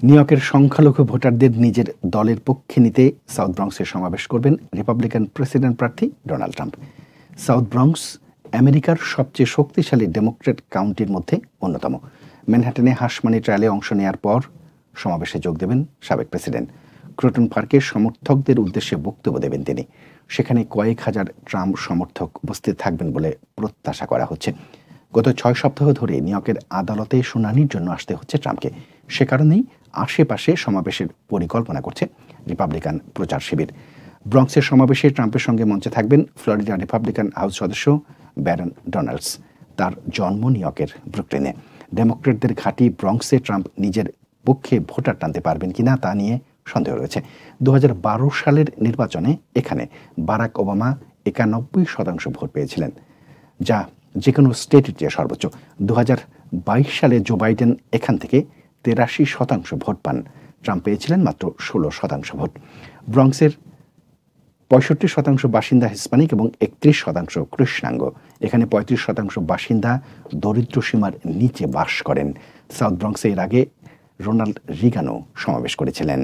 New ইয়র্কের সংখ্যালঘু ভোটারদের নিজের দলের পক্ষে নিতে সাউথ ব্রঙ্কসে সমাবেশ করবেন রিপাবলিকান প্রেসিডেন্ট প্রার্থী ডোনাল্ড ট্রাম্প। সাউথ ব্রঙ্কস আমেরিকার সবচেয়ে শক্তিশালী ডেমোক্র্যাট কাউন্টির মধ্যে অন্যতম। ম্যানহাটনে হাসমানি ট্রায়ালে অংশ নেওয়ার পর সমাবেশে যোগ দেবেন সাবেক প্রেসিডেন্ট। ক্রোটন পার্কে সমর্থকদের উদ্দেশ্যে বক্তব্য দেবেন তিনি। সেখানে কয়েক হাজার ট্রাম্প সমর্থক উপস্থিত থাকবেন বলে প্রত্যাশা করা হচ্ছে। গত 6 সপ্তাহ ধরে নিউ ইয়র্কের আদালতে শুনানির জন্য আসতে হচ্ছে ট্রাম্পকে। সে কারণেই আশেপাশে সমাবেশের পরিকল্পনা করছে রিপাবলিকান প্রচার শিবির। ব্রঙ্কসের সমাবেশে ট্রাম্পের সঙ্গে মঞ্চে থাকবেন ফ্লোরিডা রিপাবলিকান হাউস সদস্য ব্যারন ডোনাল্ডস। তার জন্ম নিউ ইয়র্কের ব্রুকলিনে। ডেমোক্রেটদের ঘাঁটি ব্রঙ্কসে ট্রাম্প নিজের পক্ষে ভোটার টানতে পারবেন কিনা তা নিয়ে সন্দেহ রয়েছে। 2012 সালের নির্বাচনে এখানে বারাক ওবামা 91% ভোট পেয়েছিলেন, যা যে কোনো স্টেটের চেয়ে সর্বোচ্চ। 2022 সালে জো বাইডেন এখান থেকে 83% ভোট পান। ট্রাম্প পেয়েছিলেন মাত্র 16% ভোট। ব্রঙ্কসের 65% বাসিন্দা হিস্পানিক এবং 31% কৃষ্ণাঙ্গ। এখানে 35% বাসিন্দা দরিদ্র সীমার নিচে বাস করেন। সাউথ ব্রঙ্কসে এর আগে রোনাল্ড রিগানও সমাবেশ করেছিলেন।